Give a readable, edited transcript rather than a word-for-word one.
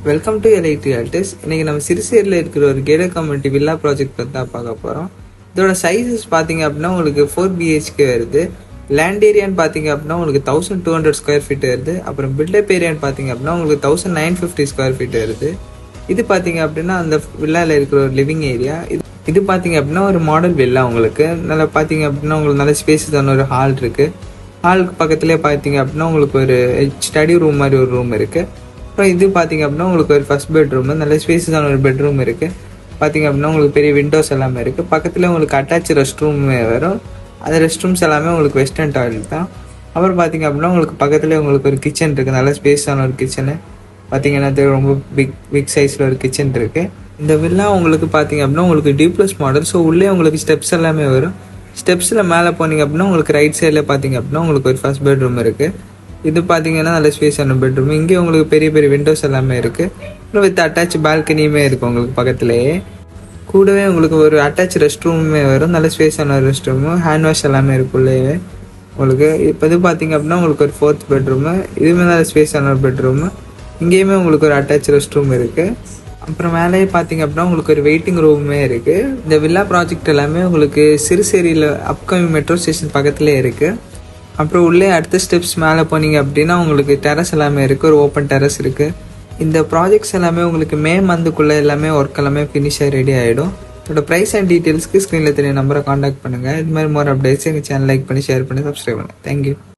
Welcome to elite realities. இன்னைக்கு நம்ம சிறுசேரியில் இருக்கிற ஒரு கேடட் கம்யூனிட்டி வில்லா ப்ராஜெக்ட் பற்றி தான் பார்க்க போகிறோம். இதோட சைஸஸ் பார்த்தீங்க அப்படின்னா உங்களுக்கு 4 BHK வருது. லேண்ட் ஏரியான்னு பார்த்தீங்க அப்படின்னா உங்களுக்கு 1200 ஸ்கொயர் ஃபீட் வருது. அப்புறம் பில்டப் ஏரியான்னு பார்த்தீங்க அப்படின்னா உங்களுக்கு 1950 ஸ்கொயர் ஃபீட் வருது. இது பார்த்தீங்க அப்படின்னா அந்த வில்லாவில் இருக்கிற ஒரு லிவிங் ஏரியா. இது பார்த்தீங்க அப்படின்னா ஒரு மாடல் வில்லா. உங்களுக்கு நல்லா பார்த்தீங்க அப்படின்னா உங்களுக்கு நல்ல ஸ்பேஸஸான ஒரு ஹால் இருக்குது. ஹாலுக்கு பக்கத்துலேயே பார்த்தீங்க அப்படின்னா உங்களுக்கு ஒரு ஸ்டடி ரூம் மாதிரி ஒரு ரூம் இருக்குது. அப்புறம் இது பார்த்தீங்க அப்படின்னா உங்களுக்கு ஒரு ஃபர்ஸ்ட் பெட்ரூம், நல்ல ஸ்பேஸஸான ஒரு பெட்ரூம் இருக்குது. பார்த்தீங்க அப்படின்னா உங்களுக்கு பெரிய விண்டோஸ் எல்லாமே இருக்குது. பக்கத்தில் உங்களுக்கு அட்டாச் ரெஸ்ட் ரூமே வரும். அந்த ரெஸ்ட் ரூம்ஸ் எல்லாமே உங்களுக்கு வெஸ்டர்ன் டாய்லெட் தான். அப்புறம் பார்த்தீங்க அப்படின்னா உங்களுக்கு பக்கத்துலேயே உங்களுக்கு ஒரு கிச்சன் இருக்குது. நல்ல ஸ்பேஸான ஒரு கிச்சனு. பார்த்தீங்கன்னா ரொம்ப பிக் சைஸில் ஒரு கிச்சன் இருக்குது. இந்த வில்லா உங்களுக்கு பார்த்தீங்க அப்படின்னா உங்களுக்கு டியூப்ளஸ் மாடல். ஸோ உள்ளே உங்களுக்கு ஸ்டெப்ஸ் எல்லாமே வரும். ஸ்டெப்ஸில் மேலே போனீங்க அப்படின்னா உங்களுக்கு ரைட் சைடில் பார்த்தீங்க அப்படின்னா உங்களுக்கு ஒரு ஃபர்ஸ்ட் பெட்ரூம் இருக்குது. இது பார்த்தீங்கன்னா நல்ல ஸ்பேஸான பெட்ரூம். இங்கே உங்களுக்கு பெரிய பெரிய விண்டோஸ் எல்லாமே இருக்குது. அப்புறம் வித் அட்டாச் பால்கனியுமே இருக்குது உங்களுக்கு பக்கத்துலேயே. கூடவே உங்களுக்கு ஒரு அட்டாச் ரெஸ்ட் ரூமுமே வரும். நல்ல ஸ்பேஸான ஒரு ரெஸ்ட் ரூமு, ஹேண்ட் வாஷ் எல்லாமே இருக்குள்ளேயே உங்களுக்கு. இப்போ இது பார்த்தீங்க அப்படின்னா உங்களுக்கு ஒரு 4th பெட்ரூமு. இதுவுமே நல்ல ஸ்பேஸான ஒரு பெட்ரூமு. இங்கேயுமே உங்களுக்கு ஒரு அட்டாச் ரெஸ்ட் ரூம் இருக்குது. அப்புறம் மேலேயே பார்த்தீங்க அப்படின்னா உங்களுக்கு ஒரு வெயிட்டிங் ரூமுமே இருக்குது. இந்த வில்லா ப்ராஜெக்ட் எல்லாமே உங்களுக்கு சிறுசேரியில் அப்கமிங் மெட்ரோ ஸ்டேஷன் பக்கத்துலேயே இருக்குது. அப்புறம் உள்ளே அடுத்த ஸ்டெப்ஸ் மேலே போனீங்க அப்படின்னா உங்களுக்கு டெரஸ் எல்லாமே இருக்குது. ஒரு ஓப்பன் டெரஸ் இருக்குது. இந்த ப்ராஜெக்ட்ஸ் எல்லாமே உங்களுக்கு மே மந்த்துக்குள்ளே எல்லாமே ஒர்க் எல்லாமே ஃபினிஷாக ரெடி ஆகிடும். இதோட ப்ரைஸ் அண்ட் டீட்டெயில்ஸ்க்கு ஸ்க்ரீனில் தெரிய நம்பரை காண்டாக்ட் பண்ணுங்கள். இது மாதிரி மோர் அப்டேட்ஸ் எங்கள் சேனல் லைக் பண்ணி ஷேர் பண்ணி சப்ஸ்கிரைப் பண்ணுங்கள். தேங்க்யூ.